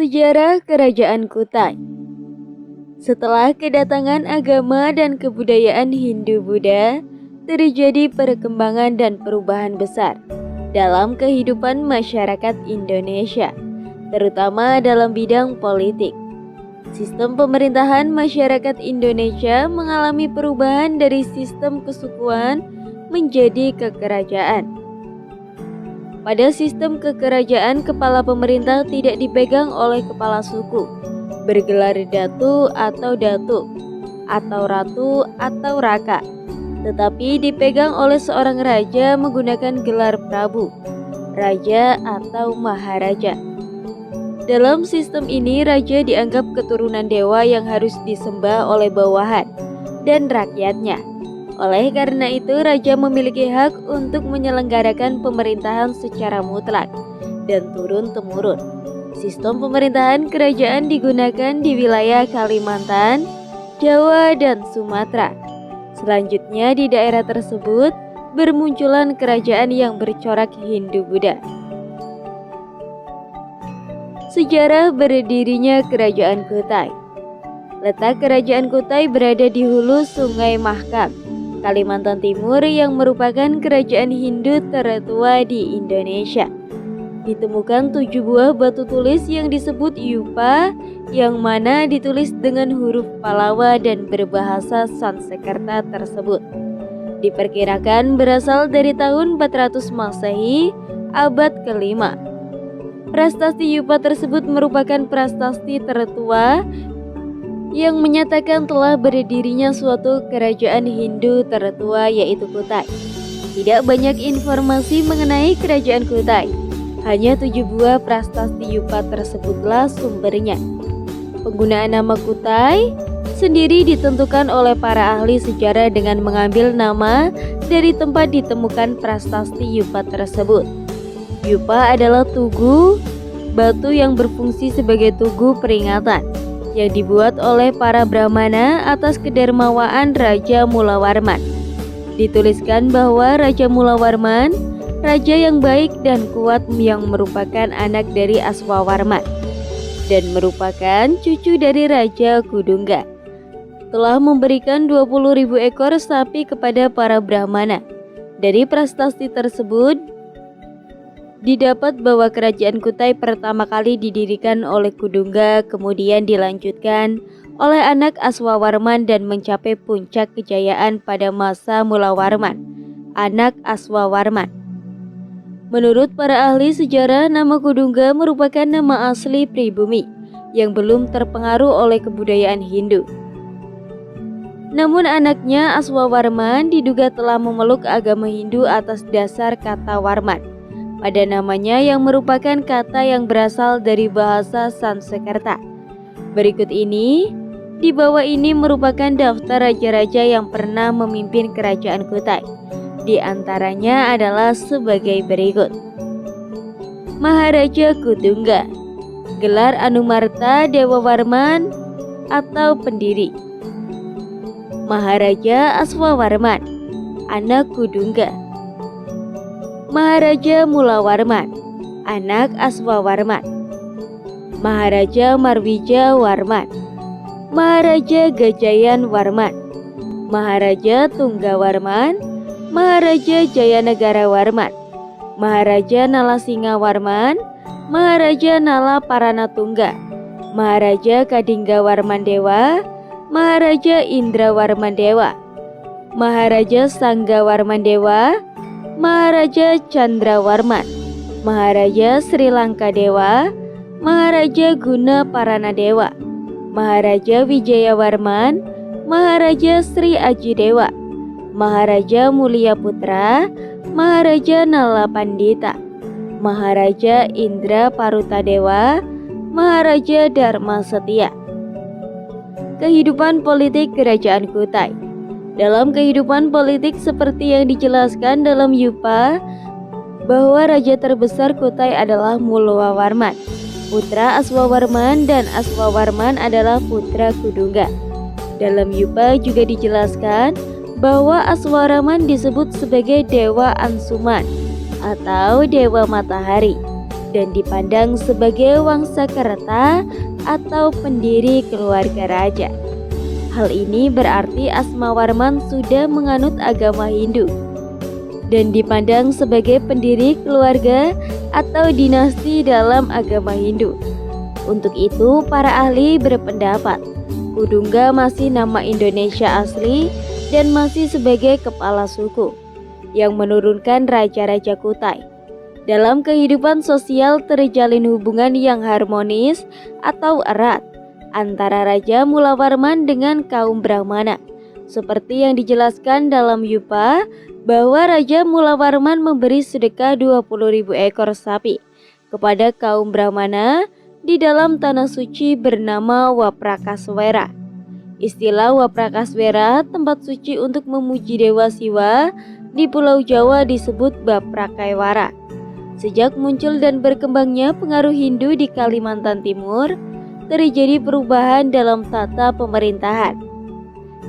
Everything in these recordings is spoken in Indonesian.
Sejarah Kerajaan Kutai. Setelah kedatangan agama dan kebudayaan Hindu-Buddha, terjadi perkembangan dan perubahan besar dalam kehidupan masyarakat Indonesia, terutama dalam bidang politik. Sistem pemerintahan masyarakat Indonesia mengalami perubahan dari sistem kesukuan menjadi kekerajaan. Pada sistem kekerajaan, kepala pemerintah tidak dipegang oleh kepala suku, bergelar datu, atau ratu atau raka, tetapi dipegang oleh seorang raja menggunakan gelar prabu, raja atau maharaja. Dalam sistem ini, raja dianggap keturunan dewa yang harus disembah oleh bawahan dan rakyatnya. Oleh karena itu, raja memiliki hak untuk menyelenggarakan pemerintahan secara mutlak dan turun-temurun. Sistem pemerintahan kerajaan digunakan di wilayah Kalimantan, Jawa, dan Sumatera. Selanjutnya di daerah tersebut bermunculan kerajaan yang bercorak Hindu-Buddha. Sejarah berdirinya Kerajaan Kutai. Letak Kerajaan Kutai berada di hulu Sungai Mahakam, Kalimantan Timur, yang merupakan kerajaan Hindu tertua di Indonesia. Ditemukan 7 buah batu tulis yang disebut yupa, yang mana ditulis dengan huruf Palawa dan berbahasa Sanskerta tersebut. Diperkirakan berasal dari tahun 400 Masehi, abad ke-5. Prasasti yupa tersebut merupakan prasasti tertua yang menyatakan telah berdirinya suatu kerajaan Hindu tertua, yaitu Kutai. Tidak banyak informasi mengenai kerajaan Kutai, hanya 7 buah prasasti yupa tersebutlah sumbernya. Penggunaan nama Kutai sendiri ditentukan oleh para ahli sejarah dengan mengambil nama dari tempat ditemukan prasasti yupa tersebut. Yupa adalah tugu, batu yang berfungsi sebagai tugu peringatan, yang dibuat oleh para Brahmana atas kedermawaan Raja Mulawarman. Dituliskan bahwa Raja Mulawarman, raja yang baik dan kuat yang merupakan anak dari Aswawarman dan merupakan cucu dari Raja Kudungga, telah memberikan 20.000 ekor sapi kepada para Brahmana. Dari prasasti tersebut didapat bahwa kerajaan Kutai pertama kali didirikan oleh Kudungga, kemudian dilanjutkan oleh anak Aswawarman dan mencapai puncak kejayaan pada masa Mulawarman, anak Aswawarman. Menurut para ahli sejarah, nama Kudungga merupakan nama asli pribumi yang belum terpengaruh oleh kebudayaan Hindu. Namun anaknya Aswawarman diduga telah memeluk agama Hindu atas dasar kata Warman pada namanya, yang merupakan kata yang berasal dari bahasa Sanskerta. Berikut ini, di bawah ini merupakan daftar raja-raja yang pernah memimpin kerajaan Kutai. Di antaranya adalah sebagai berikut. Maharaja Kudungga, gelar Anumarta Dewa Warman atau pendiri. Maharaja Aswawarman, anak Kudungga. Maharaja Mulawarman, anak Aswawarman. Maharaja Marwija Warman, Maharaja Gajayan Warman, Maharaja Tunggawarman, Maharaja Jayanegara Warman, Maharaja Nalasinga Warman, Maharaja Nala Paranatungga, Maharaja Kadingga Warmandewa, Maharaja Indra Warmandewa, Maharaja Sangga Warmandewa, Maharaja Chandrawarman, Maharaja Sri Lanka Dewa, Maharaja Guna Paranadewa, Maharaja Wijayawarman, Maharaja Sri Aji Dewa, Maharaja Mulia Putra, Maharaja Nala Pandita, Maharaja Indra Parutadewa, Maharaja Dharma Setia. Kehidupan politik Kerajaan Kutai. Dalam kehidupan politik seperti yang dijelaskan dalam yupa, bahwa raja terbesar Kutai adalah Mulawarman, putra Aswawarman, dan Aswawarman adalah putra Kudungga. Dalam yupa juga dijelaskan bahwa Aswawarman disebut sebagai Dewa Ansuman atau Dewa Matahari. dan dipandang sebagai Wangsakerta atau pendiri keluarga raja. Hal ini berarti Asmawarman sudah menganut agama Hindu dan dipandang sebagai pendiri keluarga atau dinasti dalam agama Hindu. Untuk itu, para ahli berpendapat Kudungga masih nama Indonesia asli dan masih sebagai kepala suku yang menurunkan raja-raja Kutai. Dalam kehidupan sosial terjalin hubungan yang harmonis atau erat antara Raja Mulawarman dengan kaum Brahmana. Seperti yang dijelaskan dalam Yupa bahwa Raja Mulawarman memberi sedekah 20.000 ekor sapi kepada kaum Brahmana di dalam tanah suci bernama Waprakaswera. Istilah Waprakaswera, tempat suci untuk memuji Dewa Siwa di Pulau Jawa, disebut Baprakaiwara. Sejak muncul dan berkembangnya pengaruh Hindu di Kalimantan Timur, terjadi perubahan dalam tata pemerintahan,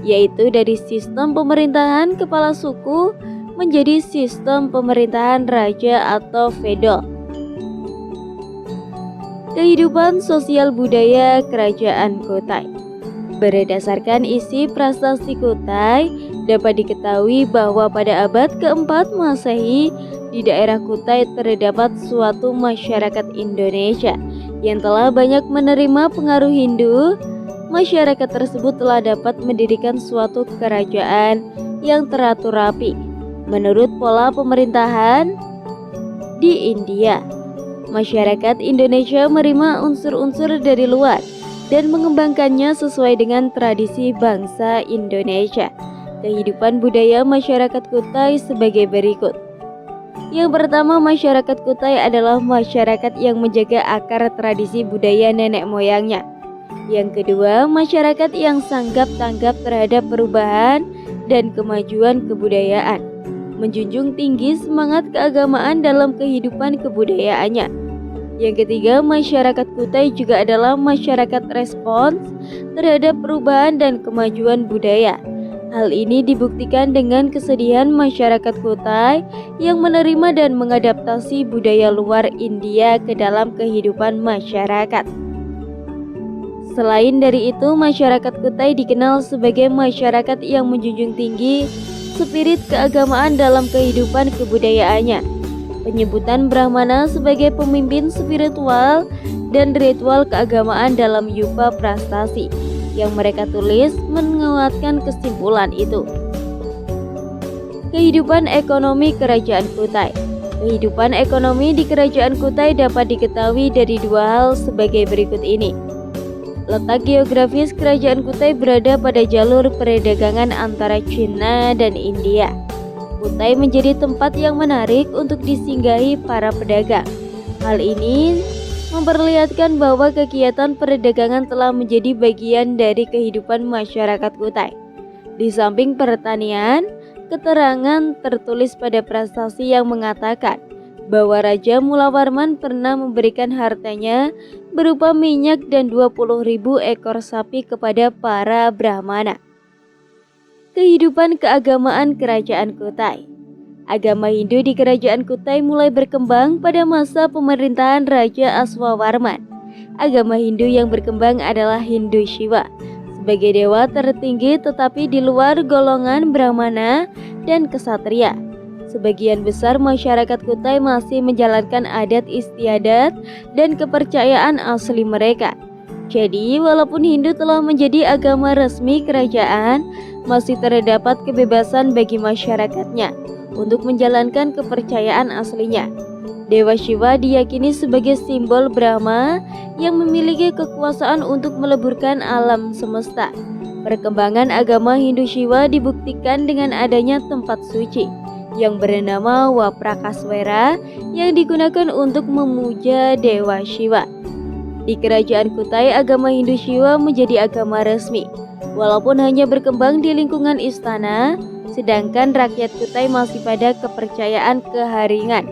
yaitu dari sistem pemerintahan kepala suku menjadi sistem pemerintahan raja atau feodal. Kehidupan sosial budaya Kerajaan Kutai. Berdasarkan isi prasasti Kutai, dapat diketahui bahwa pada abad keempat Masehi di daerah Kutai terdapat suatu masyarakat Indonesia yang telah banyak menerima pengaruh Hindu. Masyarakat tersebut telah dapat mendirikan suatu kerajaan yang teratur rapi menurut pola pemerintahan di India. Masyarakat Indonesia menerima unsur-unsur dari luar dan mengembangkannya sesuai dengan tradisi bangsa Indonesia. Kehidupan budaya masyarakat Kutai sebagai berikut. Yang pertama, masyarakat Kutai adalah masyarakat yang menjaga akar tradisi budaya nenek moyangnya. Yang kedua, masyarakat yang sanggap tanggap terhadap perubahan dan kemajuan kebudayaan, menjunjung tinggi semangat keagamaan dalam kehidupan kebudayaannya. Yang ketiga, masyarakat Kutai juga adalah masyarakat respons terhadap perubahan dan kemajuan budaya. Hal ini dibuktikan dengan kesedihan masyarakat Kutai yang menerima dan mengadaptasi budaya luar India ke dalam kehidupan masyarakat. Selain dari itu, masyarakat Kutai dikenal sebagai masyarakat yang menjunjung tinggi spirit keagamaan dalam kehidupan kebudayaannya. Penyebutan Brahmana sebagai pemimpin spiritual dan ritual keagamaan dalam Yupa Prastasi yang mereka tulis menguatkan kesimpulan itu. Kehidupan ekonomi Kerajaan Kutai. Kehidupan ekonomi di Kerajaan Kutai dapat diketahui dari dua hal sebagai berikut ini. Letak geografis Kerajaan Kutai berada pada jalur perdagangan antara Cina dan India. Kutai menjadi tempat yang menarik untuk disinggahi para pedagang. Hal ini memperlihatkan bahwa kegiatan perdagangan telah menjadi bagian dari kehidupan masyarakat Kutai. Di samping pertanian, keterangan tertulis pada prasasti yang mengatakan bahwa Raja Mulawarman pernah memberikan hartanya berupa minyak dan 20.000 ekor sapi kepada para Brahmana. Kehidupan keagamaan Kerajaan Kutai. Agama Hindu di Kerajaan Kutai mulai berkembang pada masa pemerintahan Raja Aswawarman. Agama Hindu yang berkembang adalah Hindu Shiva sebagai dewa tertinggi, tetapi di luar golongan Brahmana dan Ksatria. Sebagian besar masyarakat Kutai masih menjalankan adat istiadat dan kepercayaan asli mereka. Jadi, walaupun Hindu telah menjadi agama resmi kerajaan, masih terdapat kebebasan bagi masyarakatnya untuk menjalankan kepercayaan aslinya. Dewa Shiva diyakini sebagai simbol Brahma yang memiliki kekuasaan untuk meleburkan alam semesta. Perkembangan agama Hindu Shiva dibuktikan dengan adanya tempat suci yang bernama Waprakaswera yang digunakan untuk memuja Dewa Shiva. Di Kerajaan Kutai, agama Hindu Shiva menjadi agama resmi, walaupun hanya berkembang di lingkungan istana, sedangkan rakyat Kutai masih pada kepercayaan keharingan.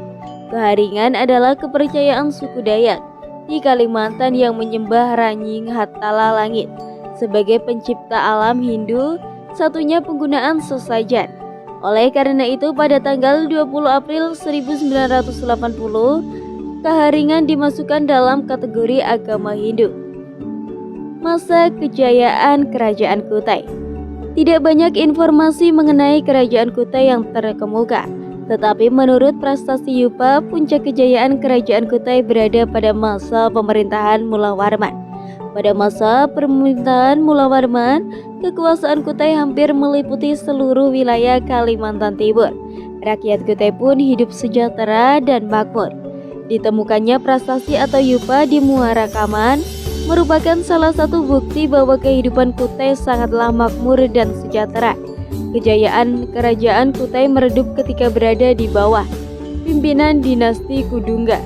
Keharingan adalah kepercayaan suku Dayak di Kalimantan yang menyembah Ranying Hatala Langit sebagai pencipta alam Hindu, satunya penggunaan sesajen. Oleh karena itu, pada tanggal 20 April 1980, Kaharingan dimasukkan dalam kategori agama Hindu. Masa kejayaan Kerajaan Kutai. Tidak banyak informasi mengenai Kerajaan Kutai yang terkemuka, tetapi menurut prastasi Yupa, puncak kejayaan Kerajaan Kutai berada pada masa pemerintahan Mula Warman. Pada masa pemerintahan Mula Warman, kekuasaan Kutai hampir meliputi seluruh wilayah Kalimantan Timur. Rakyat Kutai pun hidup sejahtera dan makmur. Ditemukannya prastasi atau Yupa di Muara Kaman merupakan salah satu bukti bahwa kehidupan Kutai sangatlah makmur dan sejahtera. Kejayaan kerajaan Kutai meredup ketika berada di bawah pimpinan dinasti Kudungga.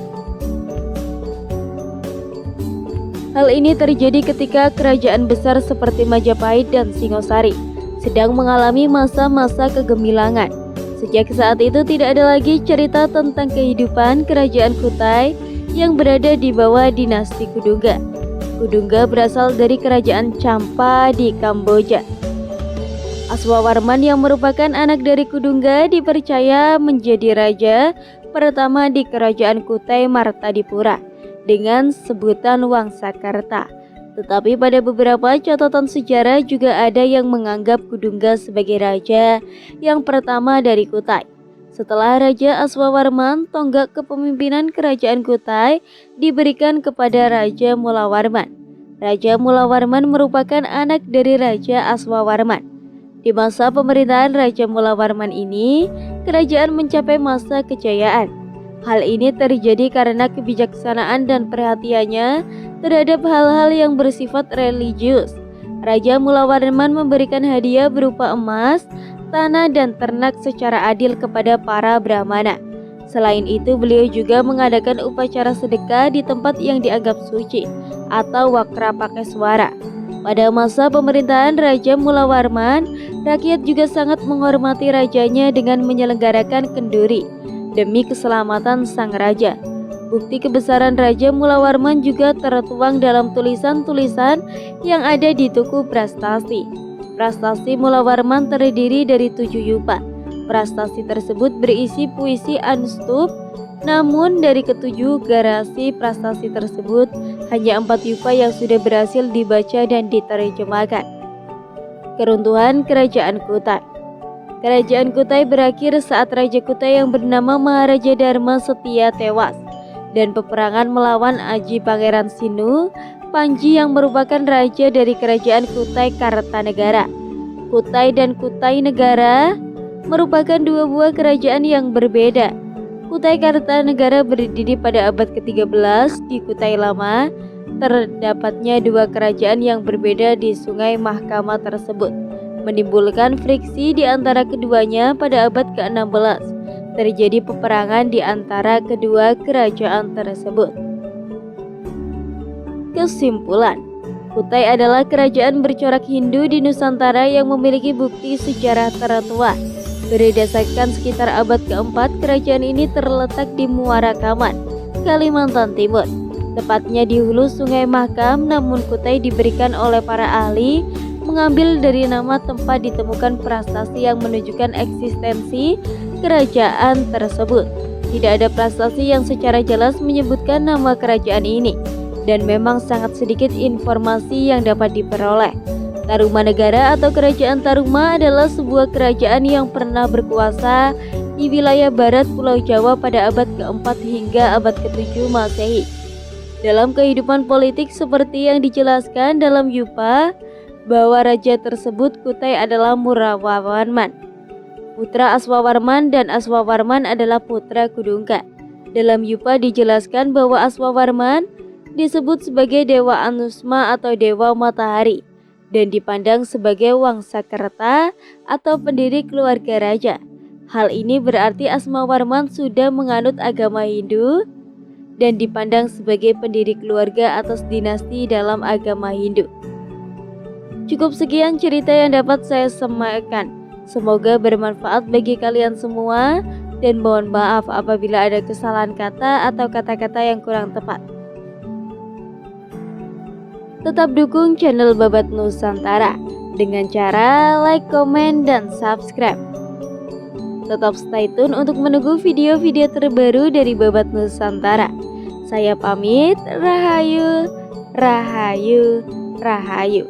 Hal ini terjadi ketika kerajaan besar seperti Majapahit dan Singosari sedang mengalami masa-masa kegemilangan. Sejak saat itu tidak ada lagi cerita tentang kehidupan kerajaan Kutai yang berada di bawah dinasti Kudungga. Kudungga berasal dari kerajaan Champa di Kamboja. Aswawarman yang merupakan anak dari Kudungga dipercaya menjadi raja pertama di kerajaan Kutai Martadipura dengan sebutan Wangsakerta. Tetapi pada beberapa catatan sejarah juga ada yang menganggap Kudungga sebagai raja yang pertama dari Kutai. Setelah Raja Aswawarman, tonggak kepemimpinan kerajaan Kutai diberikan kepada Raja Mulawarman. Raja Mulawarman merupakan anak dari Raja Aswawarman. Di masa pemerintahan Raja Mulawarman ini, kerajaan mencapai masa kejayaan. Hal ini terjadi karena kebijaksanaan dan perhatiannya terhadap hal-hal yang bersifat religius. Raja Mulawarman memberikan hadiah berupa emas, tanah dan ternak secara adil kepada para brahmana. Selain itu, beliau juga mengadakan upacara sedekah di tempat yang dianggap suci atau Wakrapakeswara. Pada masa pemerintahan Raja Mulawarman, rakyat juga sangat menghormati rajanya dengan menyelenggarakan kenduri demi keselamatan sang raja. Bukti kebesaran Raja Mulawarman juga tertuang dalam tulisan-tulisan yang ada di Tuku Prastasi. Prastasi Mulawarman terdiri dari 7 yupa. Prastasi tersebut berisi puisi Anustup, namun dari ketujuh garasi prastasi tersebut hanya 4 yupa yang sudah berhasil dibaca dan diterjemahkan. Keruntuhan Kerajaan Kutai. Kerajaan Kutai berakhir saat Raja Kutai yang bernama Maharaja Dharma Setia tewas dan peperangan melawan Aji Pangeran Sinu Panji yang merupakan raja dari Kerajaan Kutai Kartanegara. Kutai dan Kutai Negara merupakan dua buah kerajaan yang berbeda. Kutai Kartanegara berdiri pada abad ke-13 di Kutai Lama. Terdapatnya dua kerajaan yang berbeda di Sungai Mahkamah tersebut, menimbulkan friksi di antara keduanya. Pada abad ke-16 terjadi peperangan di antara kedua kerajaan tersebut. Kesimpulan, Kutai adalah kerajaan bercorak Hindu di Nusantara yang memiliki bukti sejarah tertua. Berdasarkan sekitar abad ke-4, kerajaan ini terletak di Muara Kaman, Kalimantan Timur, tepatnya di hulu Sungai Mahakam. Namun Kutai diberikan oleh para ahli mengambil dari nama tempat ditemukan prastasi yang menunjukkan eksistensi kerajaan tersebut. Tidak ada prastasi yang secara jelas menyebutkan nama kerajaan ini, dan memang sangat sedikit informasi yang dapat diperoleh. Tarumanegara atau Kerajaan Taruma adalah sebuah kerajaan yang pernah berkuasa di wilayah barat Pulau Jawa pada abad ke-4 hingga abad ke-7 Masehi. Dalam kehidupan politik seperti yang dijelaskan dalam Yupa, bahwa raja tersebut Kutai adalah Murawarman, putra Aswawarman, dan Aswawarman adalah putra Kudungga. Dalam Yupa dijelaskan bahwa Aswawarman disebut sebagai Dewa Anusma atau Dewa Matahari dan dipandang sebagai Wangsakerta atau pendiri keluarga raja. Hal ini berarti Aswawarman sudah menganut agama Hindu dan dipandang sebagai pendiri keluarga atas dinasti dalam agama Hindu. Cukup sekian cerita yang dapat saya sampaikan. Semoga bermanfaat bagi kalian semua, dan mohon maaf apabila ada kesalahan kata atau kata-kata yang kurang tepat. Tetap dukung channel Babat Nusantara dengan cara like, komen, dan subscribe. Tetap stay tune untuk menunggu video-video terbaru dari Babat Nusantara. Saya pamit, rahayu, rahayu, rahayu.